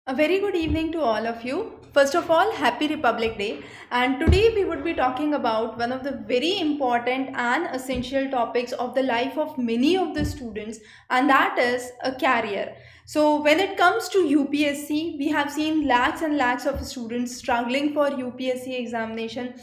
A very good evening to all of you. First of all, happy Republic Day. And today we would be talking about one of the very important and essential topics of the life of many of the students, and that is a career. So, when it comes to UPSC, we have seen lakhs and lakhs of students struggling for UPSC examination,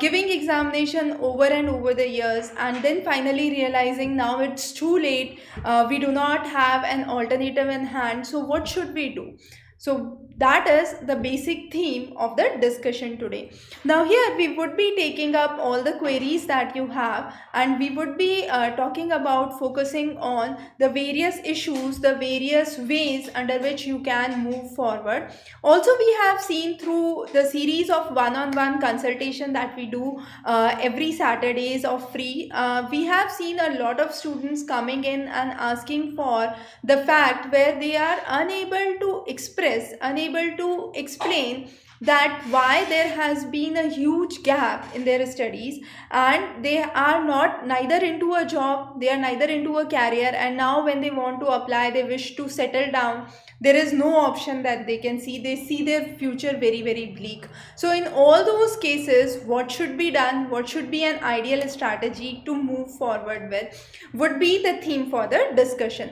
giving examination over and over the years, and then finally realizing now it's too late. We do not have an alternative in hand. So, what should we do? So that is the basic theme of the discussion today. Now here we would be taking up all the queries that you have, and we would be talking about focusing on the various issues, the various ways under which you can move forward. Also, we have seen through the series of one-on-one consultation that we do every Saturdays of free, we have seen a lot of students coming in and asking for the fact where they are unable to express, unable to explain that why there has been a huge gap in their studies, and they are not neither into a job, they are neither into a career, and now when they want to apply, they wish to settle down, there is no option that they can see, they see their future very very bleak. So in all those cases, what should be done, what should be an ideal strategy to move forward with, would be the theme for the discussion.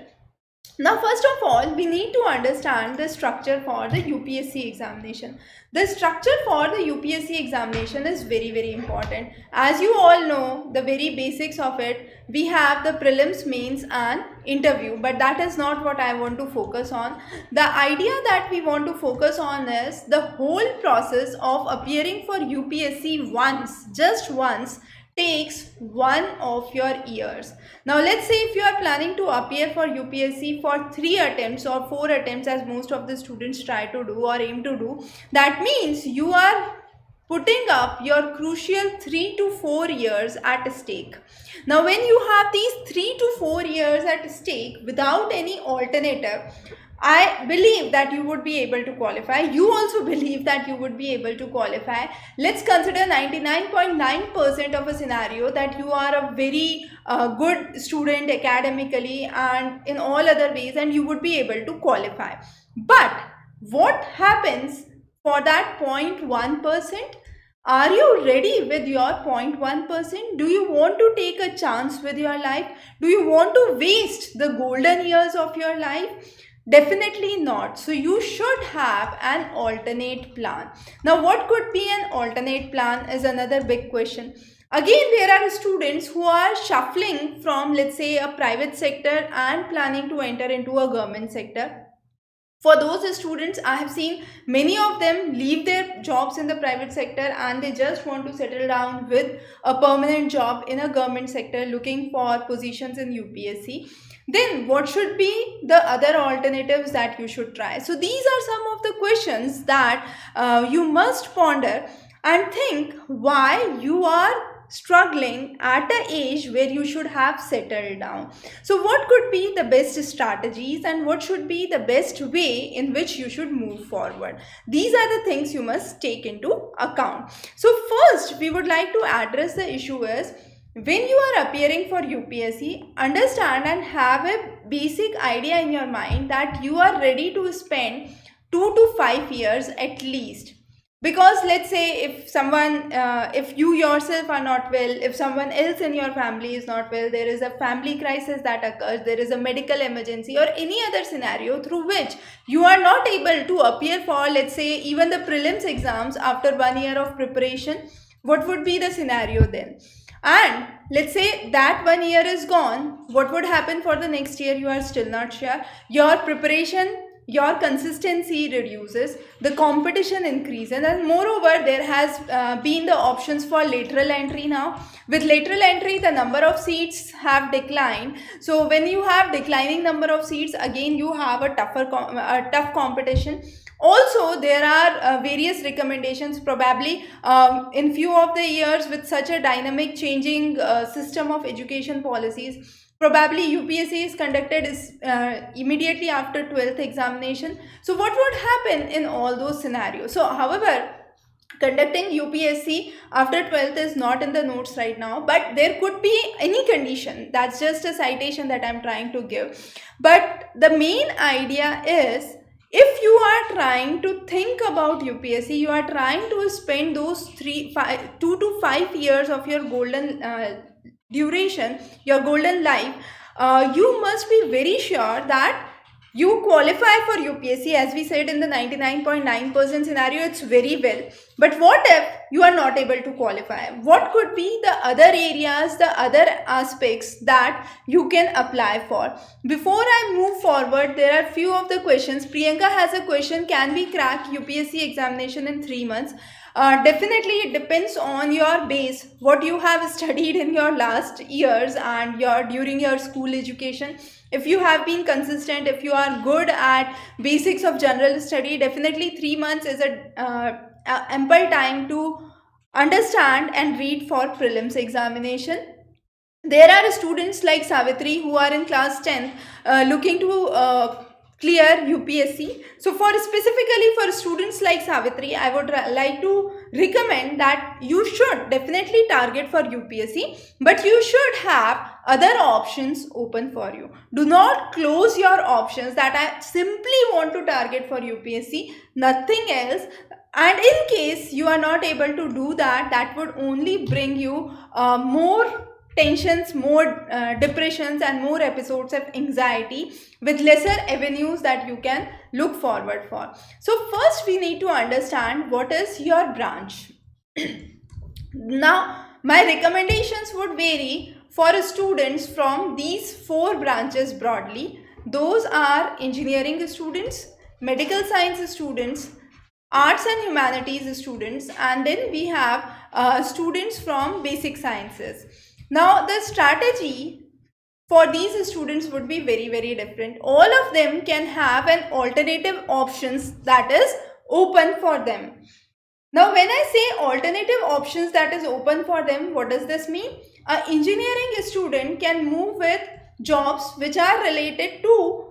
Now, first of all, we need to understand the structure for the UPSC examination. The structure for the UPSC examination is very, very important. As you all know, the very basics of it, we have the prelims, mains and interview, but that is not what I want to focus on. The idea that we want to focus on is the whole process of appearing for UPSC once, just once, takes one of your years. Now let's say if you are planning to appear for UPSC for 3 attempts or 4 attempts, as most of the students try to do or aim to do, that means you are putting up your crucial 3 to 4 years at stake. Now when you have these 3 to 4 years at stake without any alternative, I believe that you would be able to qualify. You also believe that you would be able to qualify. Let's consider 99.9% of a scenario that you are a very good student academically and in all other ways, and you would be able to qualify. But what happens for that 0.1%? Are you ready with your 0.1%? Do you want to take a chance with your life? Do you want to waste the golden years of your life? Definitely not. So you should have an alternate plan. Now, what could be an alternate plan is another big question. Again, there are students who are shuffling from, let's say, a private sector and planning to enter into a government sector. For those students, I have seen many of them leave their jobs in the private sector and they just want to settle down with a permanent job in a government sector, looking for positions in UPSC. Then what should be the other alternatives that you should try? So these are some of the questions that you must ponder and think why you are struggling at an age where you should have settled down. So what could be the best strategies and what should be the best way in which you should move forward? These are the things you must take into account. So first, we would like to address the issue is, when you are appearing for UPSC, understand and have a basic idea in your mind that you are ready to spend 2 to 5 years at least. Because let's say if you yourself are not well, if someone else in your family is not well, there is a family crisis that occurs, there is a medical emergency or any other scenario through which you are not able to appear for, let's say, even the prelims exams after 1 year of preparation, what would be the scenario then? And let's say that 1 year is gone, what would happen for the next year? You are still not sure. Your preparation, your consistency reduces, the competition increases, and moreover there has been the options for lateral entry now. With lateral entry, the number of seats have declined. So when you have declining number of seats, again you have a tough competition. Also, there are various recommendations, probably in few of the years with such a dynamic changing system of education policies. Probably UPSC is conducted immediately after 12th examination. So what would happen in all those scenarios? So however, conducting UPSC after 12th is not in the notes right now, but there could be any condition. That's just a citation that I'm trying to give. But the main idea is, If you are trying to think about UPSC, you are trying to spend those 2 to 5 years of your golden duration, your golden life, you must be very sure that you qualify for UPSC. As we said, in the 99.9% scenario, it's very well. But what if you are not able to qualify? What could be the other areas, the other aspects that you can apply for? Before I move forward, there are few of the questions. Priyanka has a question: can we crack UPSC examination in 3 months? Definitely it depends on your base, what you have studied in your last years and during your school education. If you have been consistent, if you are good at basics of general study, definitely 3 months is a ample time to understand and read for prelims examination. There are students like Savitri who are in class 10th, looking to clear UPSC. So for specifically for students like Savitri, I would like to recommend that you should definitely target for UPSC, but you should have other options open for you. Do not close your options that I simply want to target for UPSC, nothing else. And in case you are not able to do that, that would only bring you more tensions, more depressions, and more episodes of anxiety with lesser avenues that you can look forward for. So first we need to understand what is your branch. Now my recommendations would vary for students from these 4 branches broadly. Those are engineering students, medical science students, arts and humanities students, and then we have students from basic sciences. Now the strategy for these students would be very different. All of them can have an alternative options that is open for them. Now when I say alternative options that is open for them, what does this mean? An engineering student can move with jobs which are related to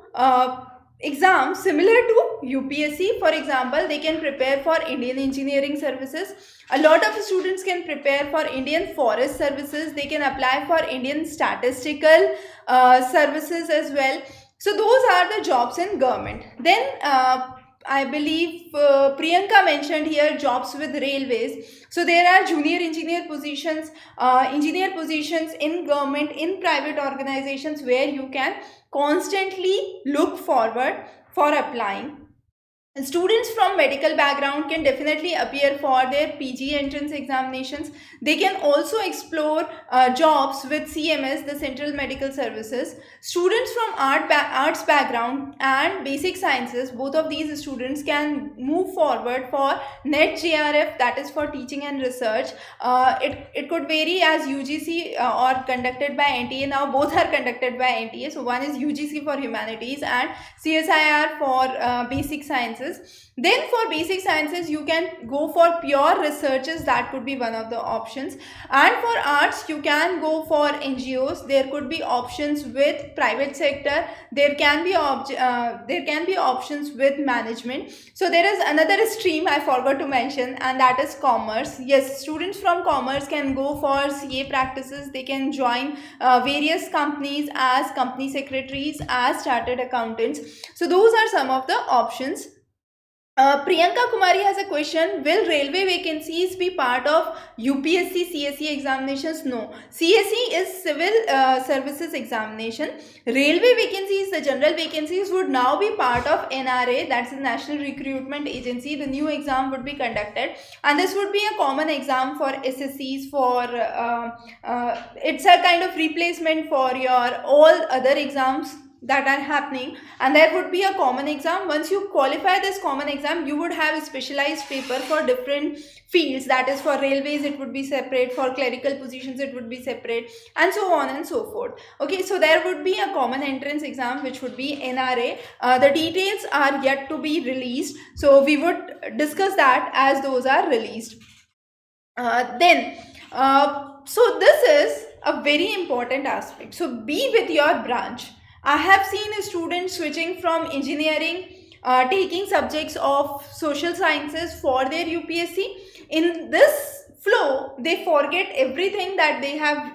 exams similar to UPSC. For example, they can prepare for Indian Engineering Services. A lot of students can prepare for Indian Forest Services. They can apply for Indian Statistical Services as well. So those are the jobs in government. Then I believe Priyanka mentioned here jobs with railways. So there are junior engineer positions in government, in private organizations, where you can constantly look forward for applying. And students from medical background can definitely appear for their PG entrance examinations. They can also explore jobs with CMS, the Central Medical Services. Students from arts background and basic sciences, both of these students can move forward for NET JRF, that is for teaching and research. It could vary as UGC or conducted by NTA. Now both are conducted by NTA. So one is UGC for humanities and CSIR for basic sciences. Then for basic sciences, you can go for pure researches. That could be one of the options. And for arts, you can go for NGOs. There could be options with private sector. There can be options with management. So there is another stream I forgot to mention, and that is commerce. Yes, students from commerce can go for CA practices. They can join various companies as company secretaries, as chartered accountants. So those are some of the options. Priyanka Kumari has a question: will railway vacancies be part of UPSC CSE examinations? No. CSE is civil services examination. Railway vacancies, the general vacancies, would now be part of NRA, that's the National Recruitment Agency. The new exam would be conducted, and this would be a common exam for SSCs. For it's a kind of replacement for your all other exams that are happening, and there would be a common exam. Once you qualify this common exam, you would have a specialized paper for different fields. That is, for railways it would be separate, for clerical positions it would be separate, and so on and so forth. Okay, so there would be a common entrance exam which would be NRA. The details are yet to be released, so we would discuss that as those are released. So this is a very important aspect. So be with your branch. I have seen students switching from engineering, taking subjects of social sciences for their UPSC. In this flow, they forget everything that they have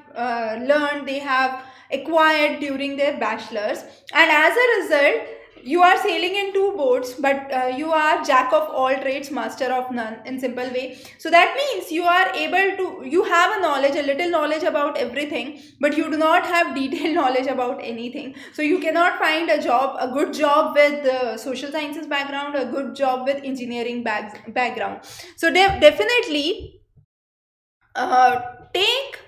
learned, they have acquired during their bachelor's, and as a result, you are sailing in two boats, but you are jack of all trades, master of none, in simple way. So that means you are able to, you have a knowledge, a little knowledge about everything, but you do not have detailed knowledge about anything. So you cannot find a job, a good job with social sciences background, a good job with engineering background. So definitely uh, take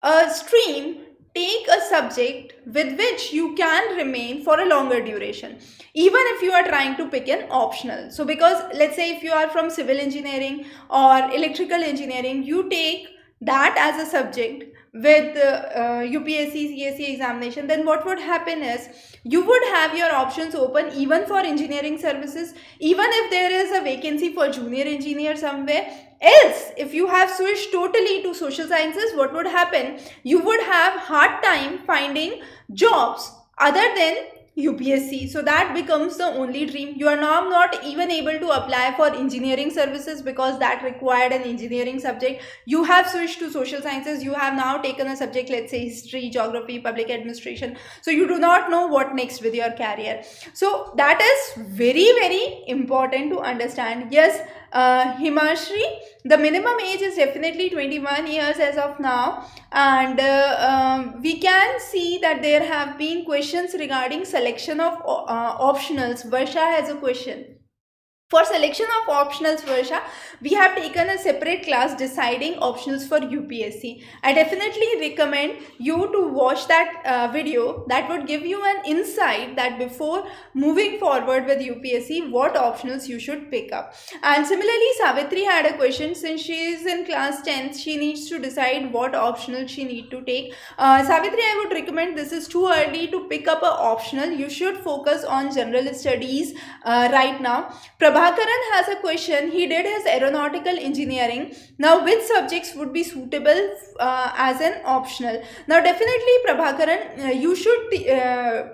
a stream, take a subject with which you can remain for a longer duration, even if you are trying to pick an optional. So because let's say if you are from civil engineering or electrical engineering, you take that as a subject with UPSC CSE examination, then what would happen is you would have your options open even for engineering services, even if there is a vacancy for junior engineer somewhere else. If you have switched totally to social sciences, what would happen? You would have hard time finding jobs other than UPSC. So that becomes the only dream. You are now not even able to apply for engineering services because that required an engineering subject. You have switched to social sciences. You have now taken a subject, let's say history, geography, public administration. So you do not know what next with your career. So that is very, very important to understand. Yes, Himashri, the minimum age is definitely 21 years as of now, and we can see that there have been questions regarding selection of optionals. Varsha has a question. For selection of optionals, Varsha, we have taken a separate class deciding optionals for UPSC. I definitely recommend you to watch that video. That would give you an insight that before moving forward with UPSC, what optionals you should pick up. And similarly, Savitri had a question. Since she is in class 10th, she needs to decide what optional she need to take. Savitri, I would recommend, this is too early to pick up an optional. You should focus on general studies right now. Prabhakaran has a question. He did his aeronautical engineering. Now, which subjects would be suitable as an optional? Now, definitely, Prabhakaran, you should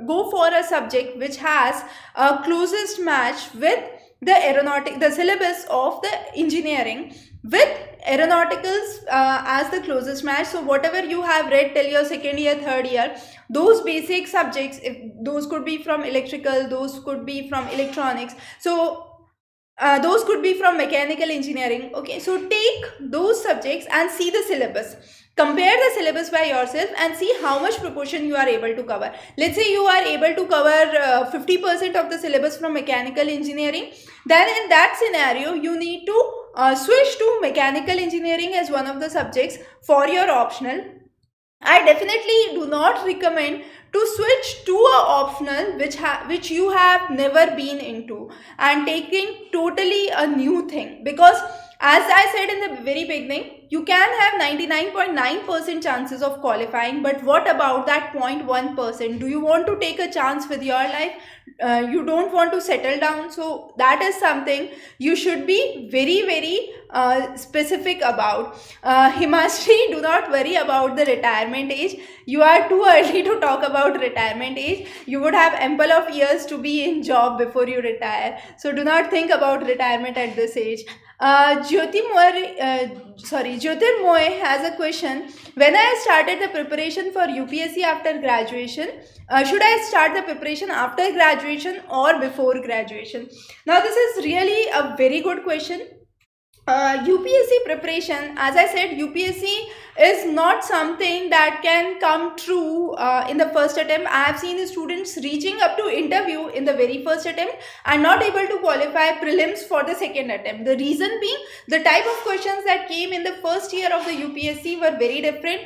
go for a subject which has a closest match with the syllabus of the engineering, with aeronauticals as the closest match. So whatever you have read till your second year, third year, those basic subjects, if those could be from electrical, those could be from electronics, so those could be from mechanical engineering. Okay, so take those subjects and see the syllabus. Compare the syllabus by yourself and see how much proportion you are able to cover. Let's say you are able to cover 50% of the syllabus from mechanical engineering. Then in that scenario, you need to switch to mechanical engineering as one of the subjects for your optional. I definitely do not recommend to switch to a optional which you have never been into and taking totally a new thing, because as I said in the very beginning, you can have 99.9% chances of qualifying, but what about that 0.1%? Do you want to take a chance with your life? You don't want to settle down. So that is something you should be very, very specific about. Himashri, do not worry about the retirement age. You are too early to talk about retirement age. You would have ample of years to be in job before you retire. So do not think about retirement at this age. Jyotirmoy has a question. When I started the preparation for UPSC after graduation, should I start the preparation after graduation or before graduation? Now, this is really a very good question. UPSC preparation, as I said, UPSC is not something that can come true in the first attempt. I have seen the students reaching up to interview in the very first attempt and not able to qualify prelims for the second attempt. The reason being, the type of questions that came in the first year of the UPSC were very different.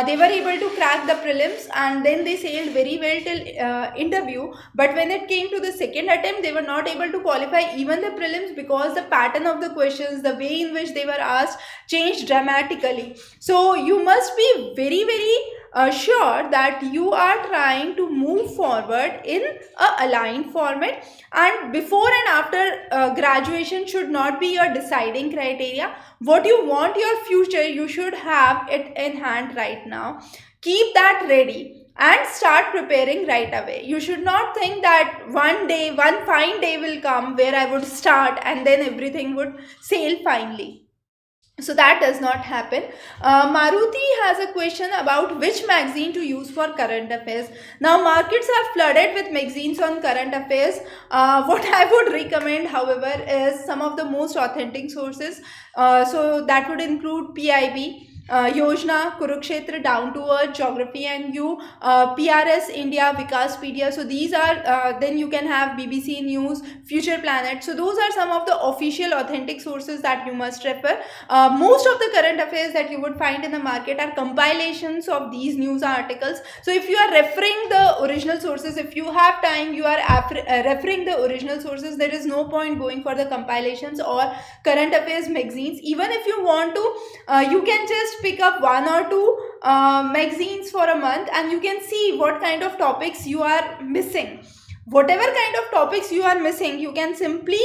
They were able to crack the prelims and then they sailed very well till interview. But when it came to the second attempt, they were not able to qualify even the prelims because the pattern of the questions, the way in which they were asked, changed dramatically. So you must be very, very sure that you are trying to move forward in a aligned format, and before and after graduation should not be your deciding criteria. What you want your future, you should have it in hand right now. Keep that ready and start preparing right away. You should not think that one fine day will come where I would start and then everything would sail finely. So that does not happen. Maruti has a question about which magazine to use for current affairs. Now markets are flooded with magazines on current affairs. What I would recommend, however, is some of the most authentic sources. So that would include PIB, Yojana, Kurukshetra, Down to Earth, Geography and You, PRS India, Vikaspedia. So these are, then you can have BBC News, Future Planet. So those are some of the official authentic sources that you must refer. Most of the current affairs that you would find in the market are compilations of these news articles. So if you are referring the original sources, if you have time, you are referring the original sources. There is no point going for the compilations or current affairs magazines. Even if you want to, you can just pick up one or two magazines for a month, and you can see what kind of topics you are missing. Whatever kind of topics you are missing, you can simply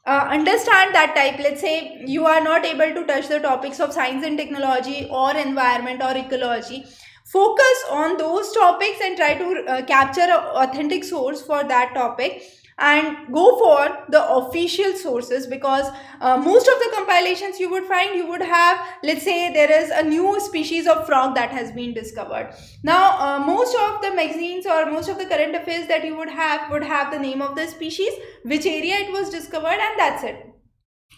understand that type. Let's say you are not able to touch the topics of science and technology or environment or ecology. Focus on those topics and try to capture an authentic source for that topic, and go for the official sources, because most of the compilations you would find, you would have, let's say there is a new species of frog that has been discovered. Now most of the magazines or most of the current affairs that you would have the name of the species, which area it was discovered, and that's it.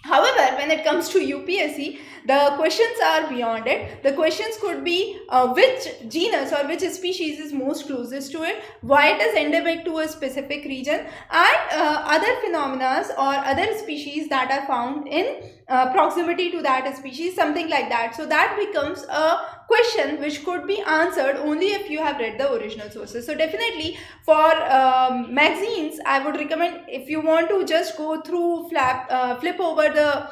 However, when it comes to UPSC, the questions are beyond it. The questions could be which genus or which species is most closest to it, why it is endemic to a specific region, and other phenomena or other species that are found in proximity to that species, something like that. So that becomes a question which could be answered only if you have read the original sources. So definitely for magazines, I would recommend, if you want to just go through flip over the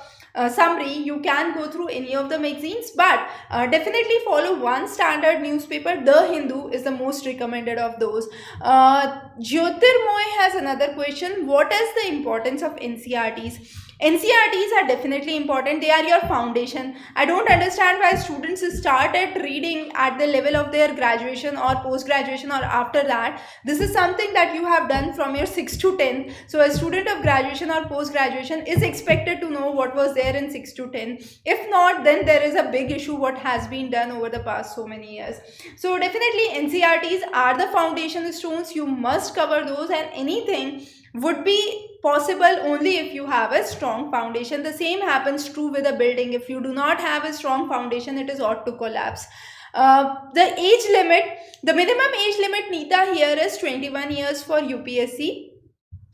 summary, you can go through any of the magazines, but definitely follow one standard newspaper. The Hindu is the most recommended of those. Jyotirmoy has another question: what is the importance of NCRTs? NCRTs are definitely important. They are your foundation. I don't understand why students start at reading at the level of their graduation or post-graduation or after that. This is something that you have done from your 6th to 10th. So a student of graduation or post-graduation is expected to know what was there in 6th to 10th. If not, then there is a big issue what has been done over the past so many years. So definitely NCRTs are the foundation stones. You must cover those, and anything would be possible only if you have a strong foundation. The same happens true with a building. If you do not have a strong foundation, it is ought to collapse. The age limit, the minimum age limit, Neeta, here is 21 years for UPSC.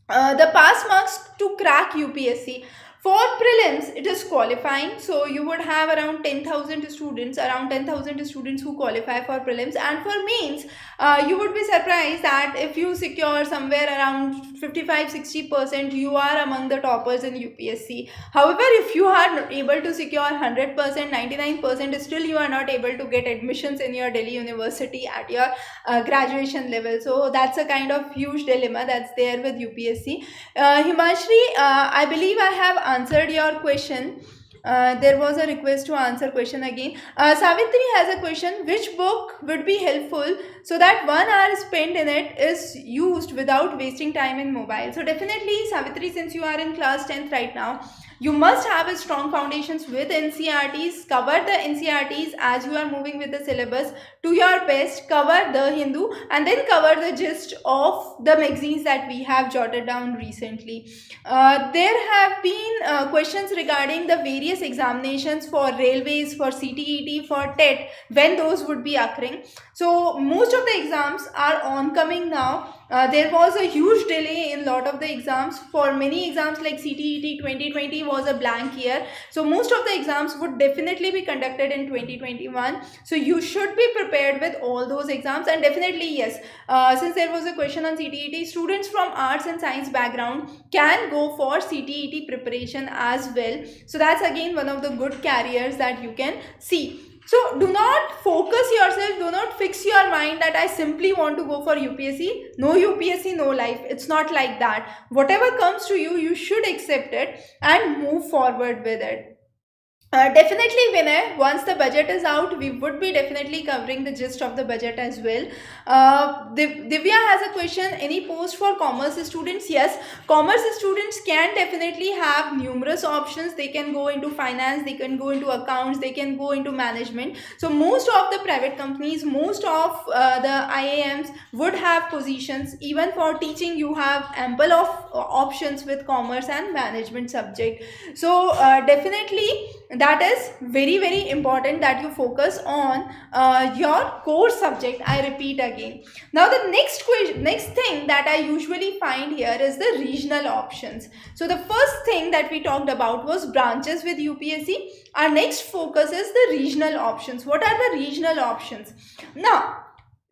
The pass marks to crack UPSC. For prelims, it is qualifying. So you would have around 10,000 students, who qualify for prelims. And for mains, you would be surprised that if you secure somewhere around 55-60%, you are among the toppers in UPSC. However, if you are not able to secure 100%, 99%, still you are not able to get admissions in your Delhi University at your graduation level. So that's a kind of huge dilemma that's there with UPSC. Himashri, I believe I have answered your question. There was a request to answer question again. Savitri has a question: which book would be helpful so that 1 hour spent in it is used without wasting time in mobile? So definitely, Savitri, since you are in class 10th right now, you must have a strong foundations with NCRTs. Cover the NCRTs as you are moving with the syllabus to your best. Cover the Hindu, and then cover the gist of the magazines that we have jotted down recently. There have been questions regarding the various examinations for railways, for CTET, for TET, when those would be occurring. So most of the exams are oncoming now. There was a huge delay in lot of the exams. For many exams like CTET, 2020 was a blank year. So most of the exams would definitely be conducted in 2021. So you should be prepared with all those exams. And definitely, yes, since there was a question on CTET, students from arts and science background can go for CTET preparation as well. So that's again one of the good careers that you can see. So do not focus yourself, do not fix your mind that I simply want to go for UPSC. No UPSC, no life. It's not like that. Whatever comes to you, you should accept it and move forward with it. Definitely, Vinay, once the budget is out, we would be definitely covering the gist of the budget as well. Divya has a question. Any post for commerce students? Yes, commerce students can definitely have numerous options. They can go into finance, they can go into accounts, they can go into management. So most of the private companies, most of the IAMs would have positions. Even for teaching, you have ample of options with commerce and management subject. So definitely that is very very important that you focus on your core subject. I repeat again. Now the next thing that I usually find here is the regional options. So the first thing that we talked about was branches with UPSC. Our next focus is the regional options. What are the regional options? Now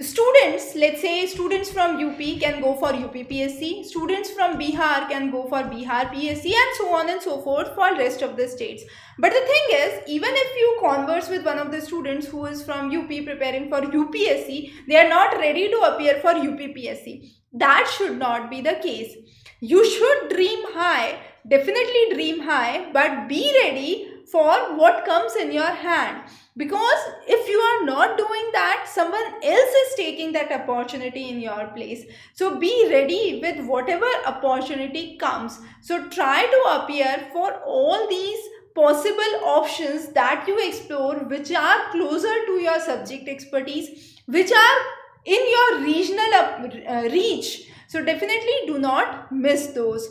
students, let's say students from UP can go for UPPSC, students from Bihar can go for Bihar PSC, and so on and so forth for rest of the states. But the thing is, even if you converse with one of the students who is from UP preparing for UPSC, they are not ready to appear for UPPSC. That should not be the case. You should dream high, definitely dream high, but be ready for what comes in your hand. Because if you are not doing that, someone else is taking that opportunity in your place. So be ready with whatever opportunity comes. So try to appear for all these possible options that you explore, which are closer to your subject expertise, which are in your regional reach. So definitely do not miss those.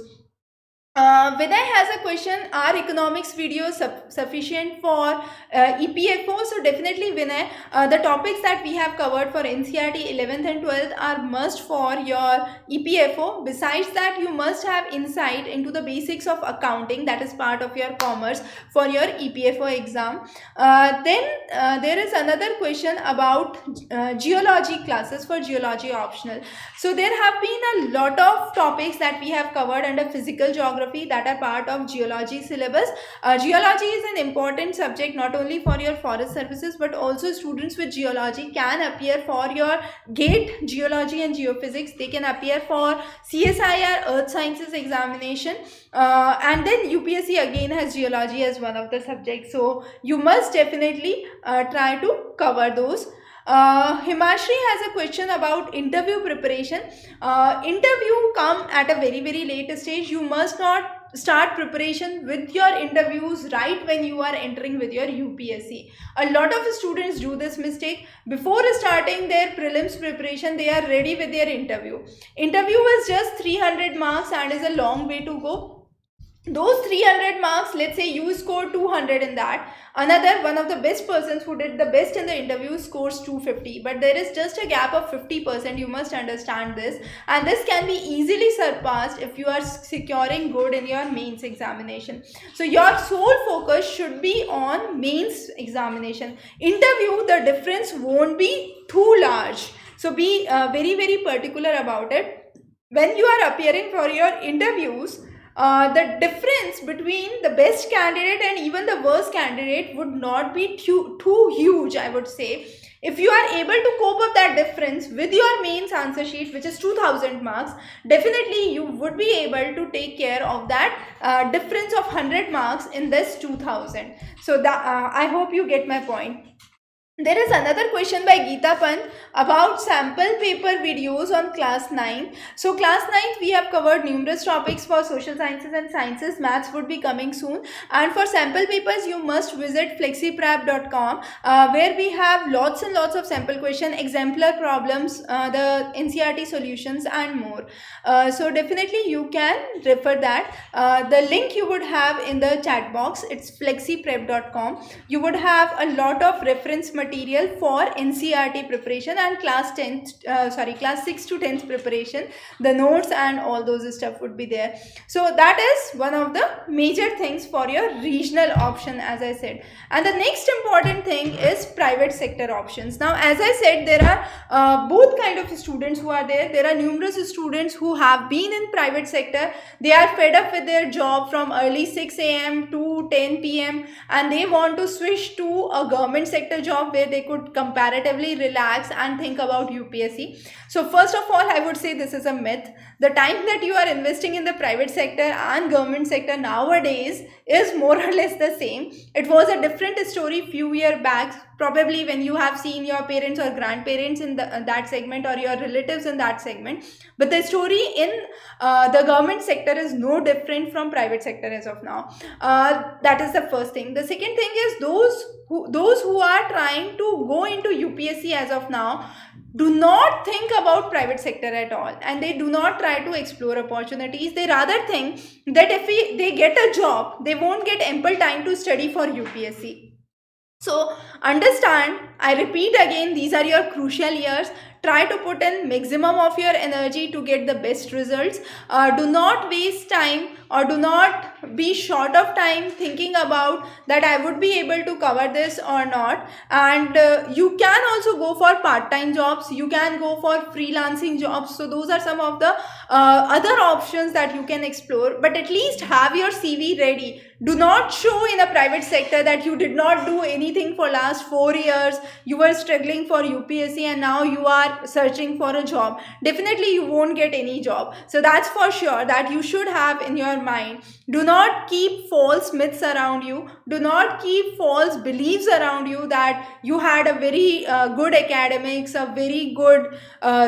Vinay has a question. Are economics videos sufficient for EPFO? So definitely, Vinay, the topics that we have covered for NCERT 11th and 12th are must for your EPFO. Besides that, you must have insight into the basics of accounting, that is part of your commerce, for your EPFO exam. Then there is another question about geology classes for geology optional. So there have been a lot of topics that we have covered under physical geography that are part of geology syllabus. Geology is an important subject not only for your forest services, but also students with geology can appear for your GATE geology and geophysics. They can appear for CSIR earth sciences examination, and then UPSC again has geology as one of the subjects. So you must definitely try to cover those. Himashri has a question about interview preparation. Interview come at a very very late stage. You must not start preparation with your interviews right when you are entering with your UPSC. A lot of students do this mistake. Before starting their prelims preparation, they are ready with their interview. Interview is just 300 marks and is a long way to go. Those 300 marks, let's say you score 200 in that, another one of the best persons who did the best in the interview scores 250, but there is just a gap of 50%. You must understand this, and this can be easily surpassed if you are securing good in your mains examination. So your sole focus should be on mains examination. Interview, the difference won't be too large, so be very very particular about it. When you are appearing for your interviews, the difference between the best candidate and even the worst candidate would not be too huge, I would say. If you are able to cope up that difference with your mains answer sheet, which is 2000 marks, definitely you would be able to take care of that difference of 100 marks in this 2000. So I hope you get my point. There is another question by Geeta Pant about sample paper videos on class 9. So class 9 we have covered numerous topics for social sciences and sciences. Maths would be coming soon, and for sample papers you must visit flexiprep.com where we have lots and lots of sample question, exemplar problems, the NCERT solutions and more. So definitely you can refer that. The link you would have in the chat box. It's flexiprep.com. You would have a lot of reference material for NCERT preparation and class 6 to 10th preparation. The notes and all those stuff would be there. So that is one of the major things for your regional option, as I said. And the next important thing is private sector options. Now, as I said, there are both kind of students who are there. There are numerous students who have been in private sector. They are fed up with their job from early 6 a.m. to 10 p.m. and they want to switch to a government sector job job where they could comparatively relax and think about UPSC. So first of all, I would say this is a myth. The time that you are investing in the private sector and government sector nowadays is more or less the same. It was a different story few years back, probably when you have seen your parents or grandparents in that segment, or your relatives in that segment. But the story in the government sector is no different from private sector as of now. That is the first thing. The second thing is those who are trying to go into UPSC as of now do not think about private sector at all, and they do not try to explore opportunities. They rather think that if they get a job, they won't get ample time to study for UPSC. So understand, I repeat again, these are your crucial years. Try to put in maximum of your energy to get the best results. Do not waste time, or do not be short of time thinking about that I would be able to cover this or not. And you can also go for part-time jobs. You can go for freelancing jobs. So those are some of the other options that you can explore. But at least have your CV ready. Do not show in a private sector that you did not do anything for last 4 years. You were struggling for UPSC and now you are searching for a job. Definitely you won't get any job. So that's for sure that you should have in your mind. Do not keep false myths around you. Do not keep false beliefs around you that you had a very good academics, a very good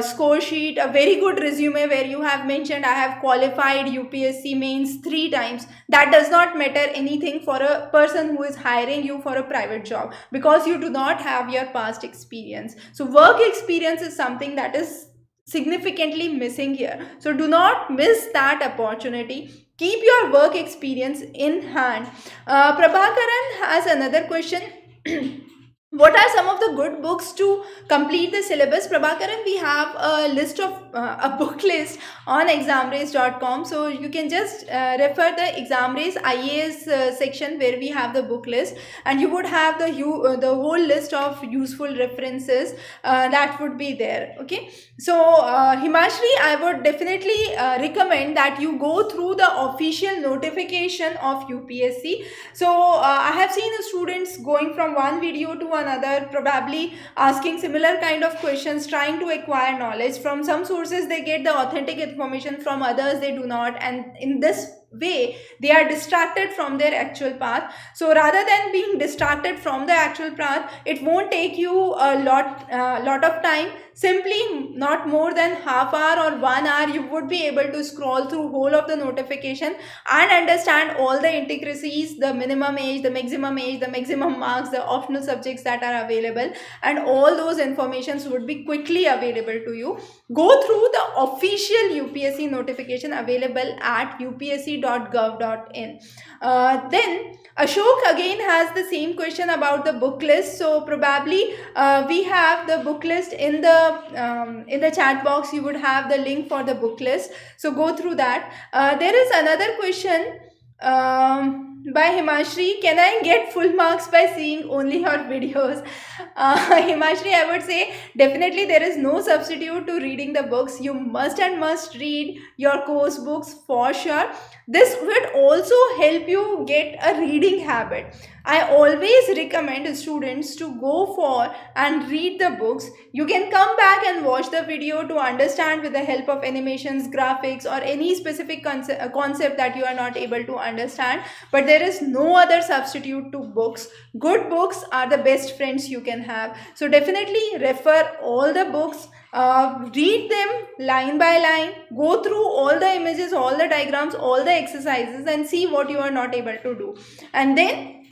score sheet, a very good resume where you have mentioned I have qualified UPSC mains 3 times. That does not matter anything for a person who is hiring you for a private job, because you do not have your past experience. So work experience is something that is significantly missing here. So do not miss that opportunity. Keep your work experience in hand. Prabhakaran has another question. What are some of the good books to complete the syllabus? Prabhakaran, we have a list of a book list on examrace.com. So you can just refer the Examrace IAS section where we have the book list, and you would have the whole list of useful references that would be there. Okay. So Himashri, I would definitely recommend that you go through the official notification of UPSC. So I have seen students going from one video to another, probably asking similar kind of questions, trying to acquire knowledge. From some sources they get the authentic information, from others they do not, and in this way they are distracted from their actual path. So rather than being distracted from the actual path, it won't take you a lot of time. Simply not more than half hour or 1 hour, you would be able to scroll through whole of the notification and understand all the intricacies, the minimum age, the maximum marks, the optional subjects that are available, and all those informations would be quickly available to you. Go through the official UPSC notification available at upsc.gov.in. Then Ashok again has the same question about the book list. So probably we have the book list in the chat box. You would have the link for the book list. So go through that. There is another question by Himashri. Can I get full marks by seeing only your videos? Himashri, I would say definitely there is no substitute to reading the books. You must read your course books for sure. This would also help you get a reading habit. I always recommend students to go for and read the books. You can come back and watch the video to understand with the help of animations, graphics, or any specific concept that you are not able to understand. But there is no other substitute to books. Good books are the best friends you can have. So definitely refer all the books. Read them line by line, go through all the images, all the diagrams, all the exercises, and see what you are not able to do. And then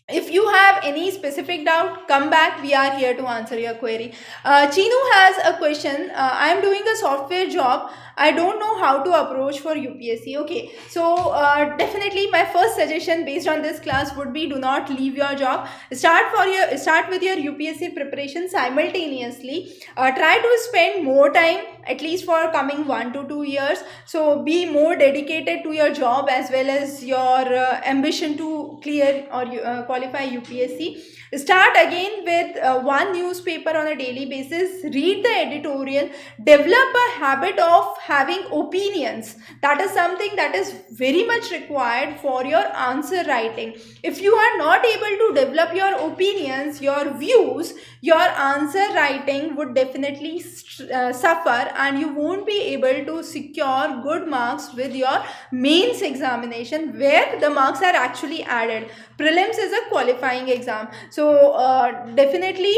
if you have any specific doubt, come back. We are here to answer your query. Chinu has a question. I am doing a software job. I don't know how to approach for UPSC. Okay, so definitely my first suggestion based on this class would be, do not leave your job. Start with your UPSC preparation simultaneously. Try to spend more time at least for coming 1 to 2 years. So be more dedicated to your job as well as your ambition to clear or qualify UPSC. Start again with one newspaper on a daily basis. Read the editorial. Develop a habit of having opinions. That is something that is very much required for your answer writing. If you are not able to develop your opinions, your views, your answer writing would definitely suffer, and you won't be able to secure good marks with your mains examination, where the marks are actually added. Prelims is a qualifying exam. So definitely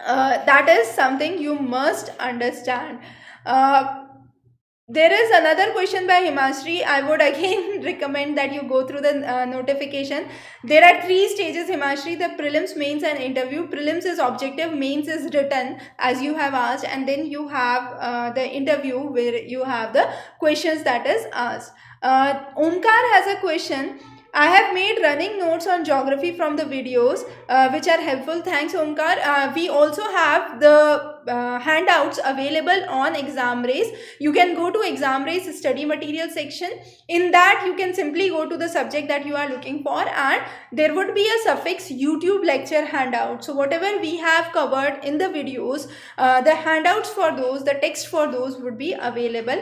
that is something you must understand. There is another question by Himashri. I would again recommend that you go through the notification. There are 3 stages, Himashri: the prelims, mains, and interview. Prelims is objective, mains is written as you have asked, and then you have the interview where you have the questions that is asked. Omkar has a question. I have made running notes on geography from the videos, which are helpful. Thanks, Omkar. We also have the handouts available on Examrace. You can go to Examrace study material section. In that, you can simply go to the subject that you are looking for, and there would be a suffix YouTube lecture handout. So whatever we have covered in the videos, the handouts for those, the text for those would be available.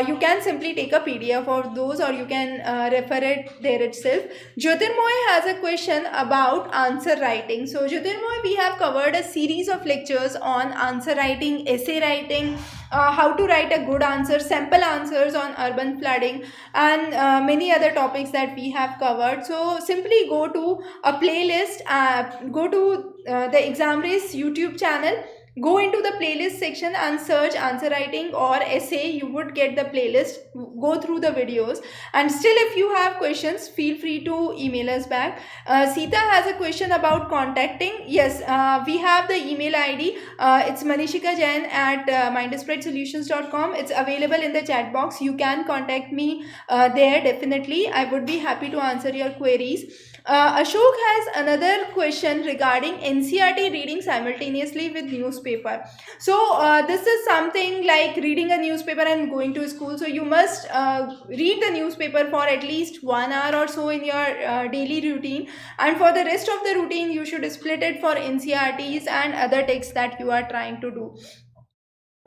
You can simply take a PDF of those, or you can refer it there itself. Jyotirmoy has a question about answer writing. So Jyotirmoy, we have covered a series of lectures on answer writing, essay writing, how to write a good answer, sample answers on urban flooding, and many other topics that we have covered. So simply go to a playlist, go to the Examrace YouTube channel, go into the playlist section and search answer writing or essay. You would get the playlist. Go through the videos, and still if you have questions, feel free to email us back. Sita has a question about contacting. Yes, we have the email ID. It's Manishika Jain at mindspreadsolutions.com. It's available in the chat box. You can contact me there. Definitely, I would be happy to answer your queries. Ashok has another question regarding NCERT reading simultaneously with newspaper. So this is something like reading a newspaper and going to school. So you must read the newspaper for at least 1 hour or so in your daily routine, and for the rest of the routine you should split it for NCERTs and other texts that you are trying to do.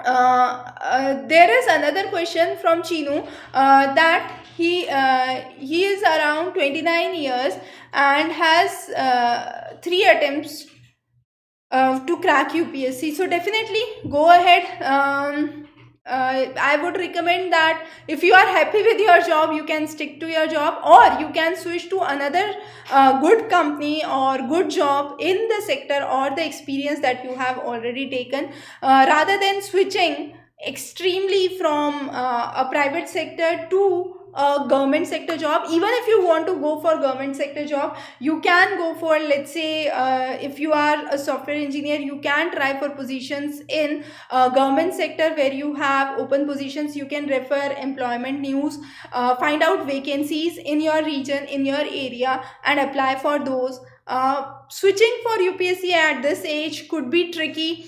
There is another question from Chinu, that he is around 29 years and has 3 attempts to crack UPSC. So definitely go ahead. I would recommend that if you are happy with your job, you can stick to your job, or you can switch to another good company or good job in the sector or the experience that you have already taken, rather than switching extremely from a private sector to a government sector job. Even if you want to go for government sector job, you can go for, let's say, if you are a software engineer, you can try for positions in government sector where you have open positions. You can refer employment news, find out vacancies in your region, in your area, and apply for those. Switching for UPSC at this age could be tricky,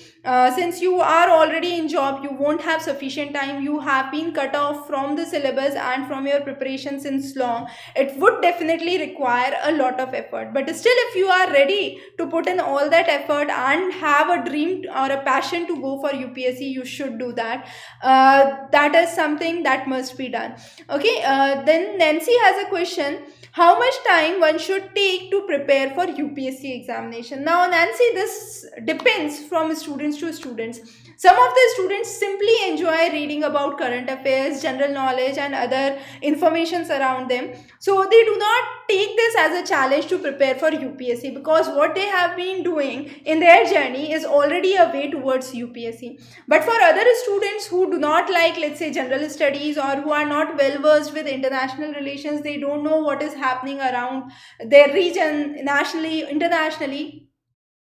since you are already in job. You won't have sufficient time. You have been cut off from the syllabus and from your preparation since long. It would definitely require a lot of effort, but still, if you are ready to put in all that effort and have a dream or a passion to go for UPSC, you should do that. That is something that must be done. Okay, then Nancy has a question: how much time one should take to prepare for UPSC examination? Now, Nancy, this depends from students to students. Some of the students simply enjoy reading about current affairs, general knowledge, and other informations around them. So they do not take this as a challenge to prepare for UPSC, because what they have been doing in their journey is already a way towards UPSC. But for other students who do not like, let's say, general studies, or who are not well versed with international relations, they don't know what is happening around their region, nationally, internationally,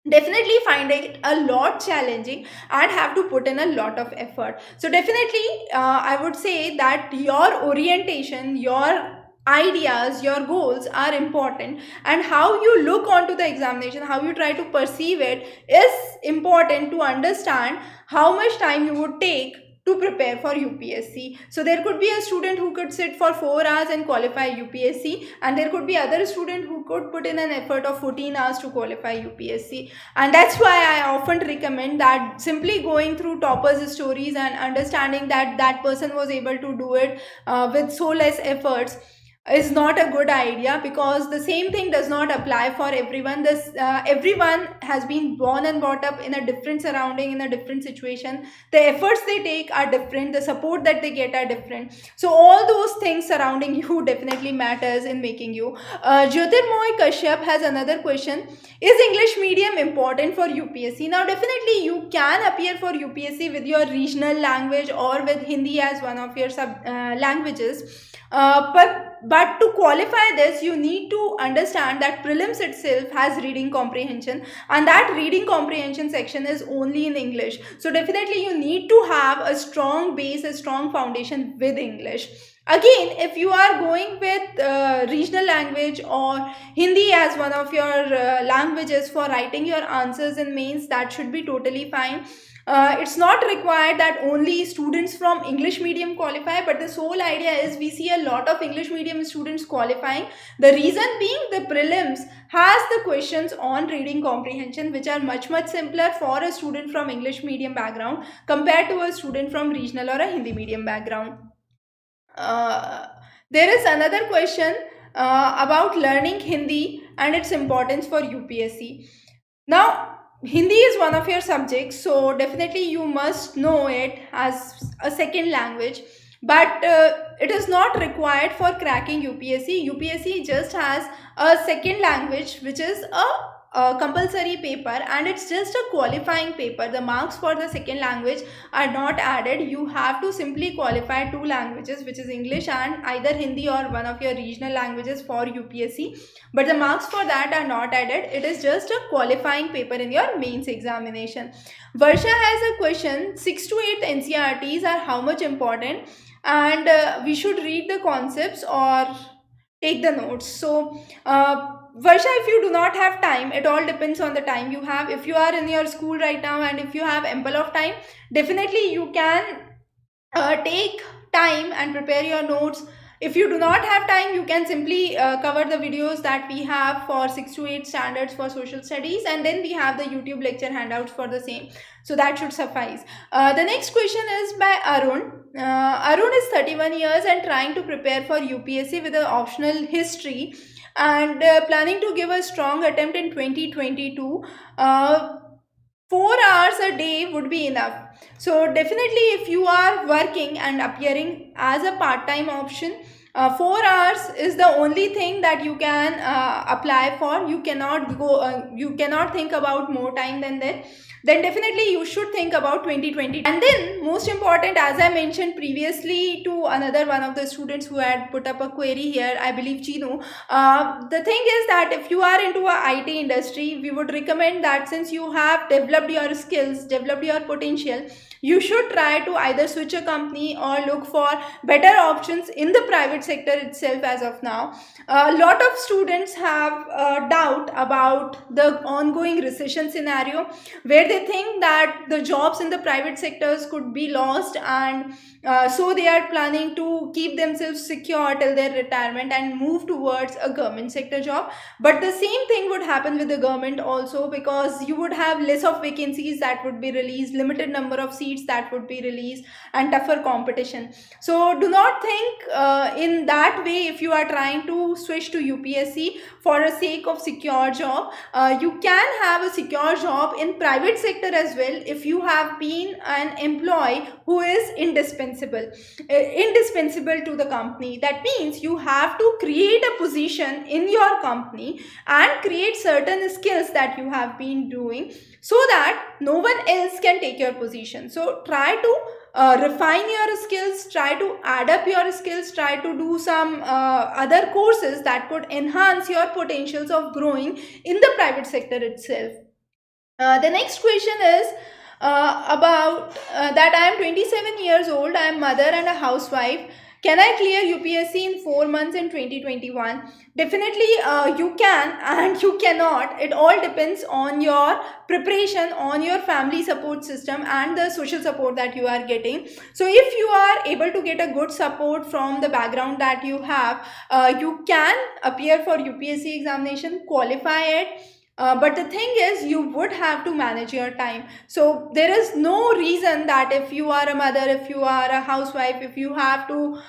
definitely find it a lot challenging and have to put in a lot of effort. So definitely I would say that your orientation, your ideas, your goals are important, and how you look onto the examination, how you try to perceive it is important to understand how much time you would take to prepare for UPSC. So there could be a student who could sit for 4 hours and qualify UPSC, and there could be other student who could put in an effort of 14 hours to qualify UPSC. And that's why I often recommend that simply going through toppers stories and understanding that that person was able to do it with so less efforts is not a good idea, because the same thing does not apply for everyone. This Everyone has been born and brought up in a different surrounding, in a different situation. The efforts they take are different, the support that they get are different. So all those things surrounding you definitely matters in making you. Jyotirmoy Kashyap has another question: is English medium important for UPSC? Now definitely you can appear for UPSC with your regional language or with Hindi as one of your languages, but to qualify this, you need to understand that prelims itself has reading comprehension, and that reading comprehension section is only in English. So definitely you need to have a strong base, a strong foundation with English. Again, if you are going with regional language or Hindi as one of your languages for writing your answers in mains, that should be totally fine. It's not required that only students from English medium qualify, but the sole idea is we see a lot of English medium students qualifying. The reason being the prelims has the questions on reading comprehension, which are much simpler for a student from English medium background compared to a student from regional or a Hindi medium background. Uh, there is another question about learning Hindi and its importance for UPSC. Now, Hindi is one of your subjects, so definitely you must know it as a second language. But it is not required for cracking UPSC. UPSC just has a second language, which is a compulsory paper, and it's just a qualifying paper. The marks for the second language are not added. You have to simply qualify two languages, which is English and either Hindi or one of your regional languages for UPSC, but the marks for that are not added. It is just a qualifying paper in your mains examination. Varsha has a question: 6 to 8 NCRTs are how much important, and we should read the concepts or take the notes. So Varsha, if you do not have time, it all depends on the time you have. If you are in your school right now and if you have ample of time, definitely you can take time and prepare your notes. If you do not have time, you can simply cover the videos that we have for 6 to 8 standards for social studies, and then we have the YouTube lecture handouts for the same. So that should suffice. The next question is by Arun. Arun is 31 years and trying to prepare for UPSC with an optional history, and planning to give a strong attempt in 2022. 4 hours a day would be enough. So definitely if you are working and appearing as a part-time option, 4 hours is the only thing that you can apply for. You cannot think about more time than that. Then definitely you should think about 2020. And then most important, as I mentioned previously to another one of the students who had put up a query here, I believe Chinu, the thing is that if you are into a IT industry, we would recommend that since you have developed your skills, developed your potential, you should try to either switch a company or look for better options in the private sector itself as of now. A lot of students have doubt about the ongoing recession scenario, where they think that the jobs in the private sectors could be lost, and so they are planning to keep themselves secure till their retirement and move towards a government sector job. But the same thing would happen with the government also, because you would have less of vacancies that would be released, limited number of seats that would be released, and tougher competition. So do not think in that way. If you are trying to switch to UPSC for a sake of secure job, you can have a secure job in private sector as well if you have been an employee who is indispensable to the company. That means you have to create a position in your company and create certain skills that you have been doing, so that no one else can take your position. So try to refine your skills, try to add up your skills, try to do some other courses that could enhance your potentials of growing in the private sector itself. The next question is about that I am 27 years old, I am mother and a housewife. Can I clear UPSC in 4 months in 2021? Definitely you can and you cannot. It all depends on your preparation, on your family support system and the social support that you are getting. So if you are able to get a good support from the background that you have, you can appear for UPSC examination, qualify it. But the thing is, you would have to manage your time. So there is no reason that if you are a mother, if you are a housewife, if you have to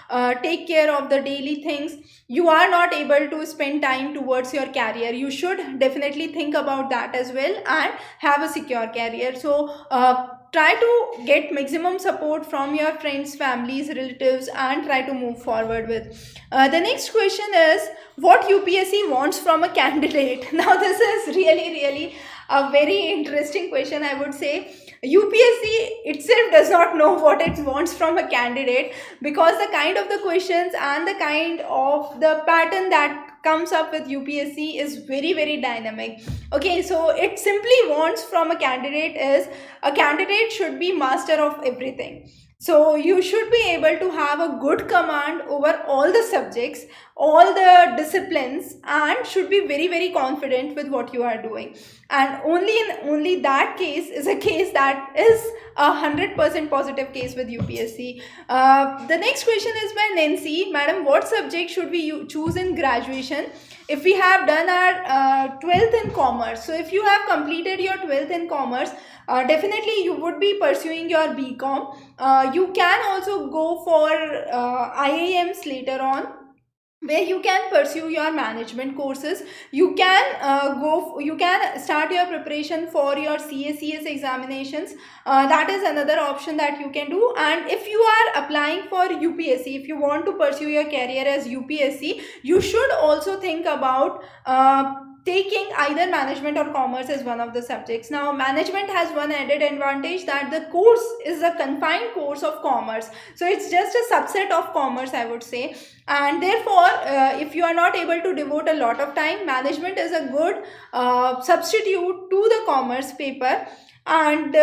take care of the daily things, you are not able to spend time towards your career. You should definitely think about that as well and have a secure career. So try to get maximum support from your friends, families, relatives, and try to move forward with. The next question is, what UPSC wants from a candidate? Now this is really a very interesting question, I would say. UPSC itself does not know what it wants from a candidate, because the kind of the questions and the kind of the pattern that comes up with UPSC is very dynamic. Okay, so it simply wants from a candidate is, a candidate should be master of everything. So you should be able to have a good command over all the subjects, all the disciplines, and should be very confident with what you are doing. And only that case is a case that is 100% positive case with UPSC. The next question is by Nancy. Madam, what subject should we choose in graduation if we have done our 12th in commerce? So if you have completed your 12th in commerce, definitely you would be pursuing your BCom. You can also go for IIMs later on, where you can pursue your management courses. You can you can start your preparation for your CSES examinations. That is another option that you can do. And if you are applying for UPSC, if you want to pursue your career as UPSC, you should also think about taking either management or commerce as one of the subjects. Now management has one added advantage, that the course is a confined course of commerce, so it's just a subset of commerce, I would say. And therefore if you are not able to devote a lot of time, management is a good substitute to the commerce paper. And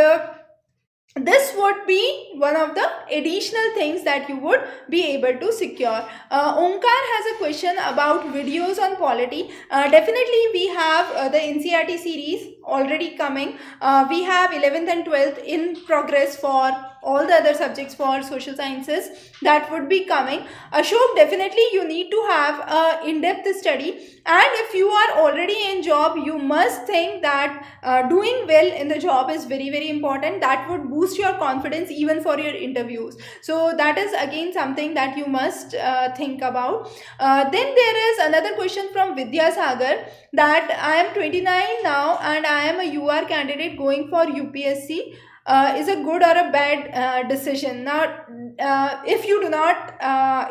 this would be one of the additional things that you would be able to secure. Omkar has a question about videos on polity. Definitely we have the NCERT series already coming. We have 11th and 12th in progress for all the other subjects for social sciences that would be coming. Ashok, definitely you need to have a in-depth study, and if you are already in job, you must think that doing well in the job is very important. That would boost your confidence even for your interviews. So that is again something that you must think about. Then there is another question from Vidya Sagar, that I am 29 now and I am a UR candidate going for UPSC. Is a good or a bad decision? Now if you do not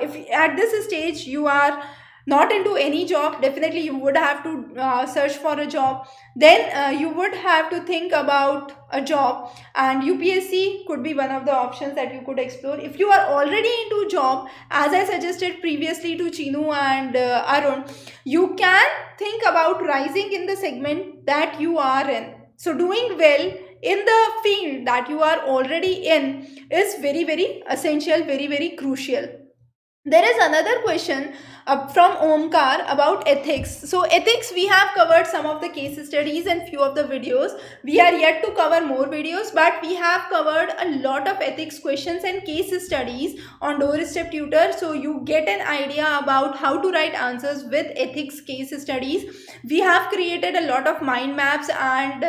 if at this stage you are not into any job, definitely you would have to search for a job. Then you would have to think about a job, and UPSC could be one of the options that you could explore. If you are already into job, as I suggested previously to Chinu and Arun, you can think about rising in the segment that you are in. So doing well in the field that you are already in is very essential, very crucial. There is another question from Omkar about ethics. So ethics, we have covered some of the case studies and few of the videos. We are yet to cover more videos, but we have covered a lot of ethics questions and case studies on Doorstep Tutor. So you get an idea about how to write answers with ethics case studies. We have created a lot of mind maps and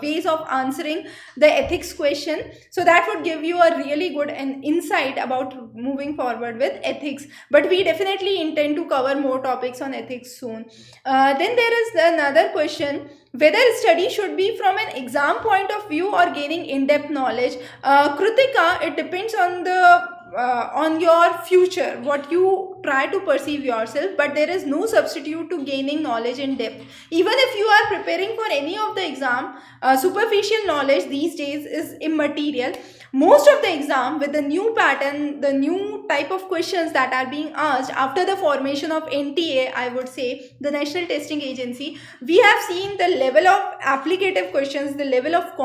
ways of answering the ethics question. So that would give you a really good insight about moving forward with ethics. But we definitely intend to cover more topics on ethics soon. Then there is another question, whether study should be from an exam point of view or gaining in-depth knowledge. Kritika, it depends on your future, what you try to perceive yourself, but there is no substitute to gaining knowledge in depth. Even if you are preparing for any of the exam, superficial knowledge these days is immaterial. Most of the exam, with the new pattern, the new type of questions that are being asked after the formation of NTA, I would say, the National Testing Agency, we have seen the level of applicative questions, the level of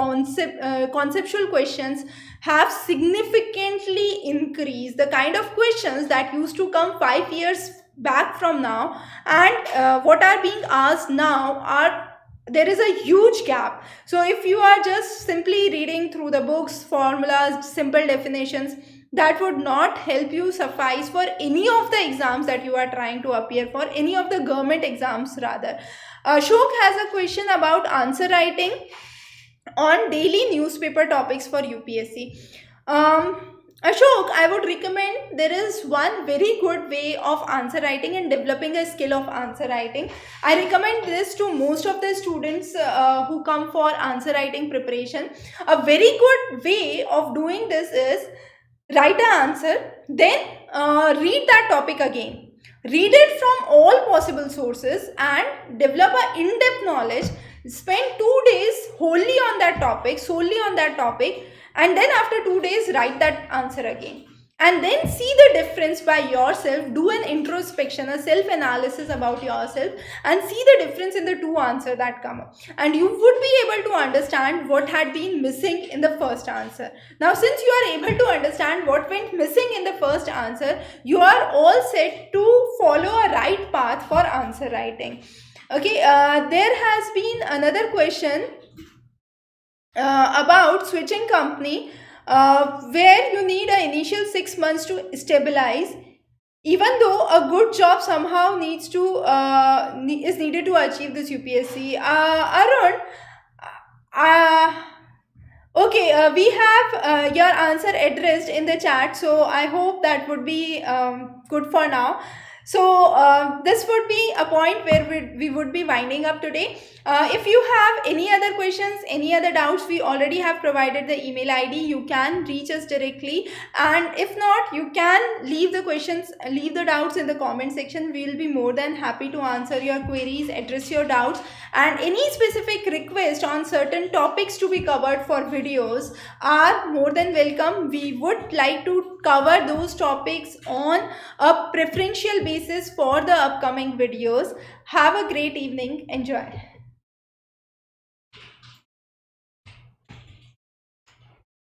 conceptual questions have significantly increased. The kind of questions that used to come 5 years back from now and what are being asked now are, there is a huge gap. So if you are just simply reading through the books, formulas, simple definitions, that would not help you suffice for any of the exams that you are trying to appear for, any of the government exams rather. Ashok has a question about answer writing on daily newspaper topics for UPSC. Ashok, I would recommend, there is one very good way of answer writing and developing a skill of answer writing. I recommend this to most of the students who come for answer writing preparation. A very good way of doing this is write an answer, then read that topic again. Read it from all possible sources and develop an in-depth knowledge. Spend 2 days wholly on that topic, solely on that topic, and then after 2 days write that answer again. And then see the difference by yourself. Do an introspection, a self-analysis about yourself, and see the difference in the two answers that come up. And you would be able to understand what had been missing in the first answer. Now, since you are able to understand what went missing in the first answer, you are all set to follow a right path for answer writing. Okay, there has been another question about switching company, where you need an initial 6 months to stabilize, even though a good job somehow needs to is needed to achieve this UPSC. Arun, okay, we have your answer addressed in the chat, so I hope that would be good for now. So this would be a point where we would be winding up today. If you have any other questions, any other doubts, we already have provided the email ID. You can reach us directly, and if not, you can leave the questions, leave the doubts in the comment section. We will be more than happy to answer your queries, address your doubts, and any specific request on certain topics to be covered for videos are more than welcome. We would like to cover those topics on a preferential basis for the upcoming videos. Have a great evening. Enjoy.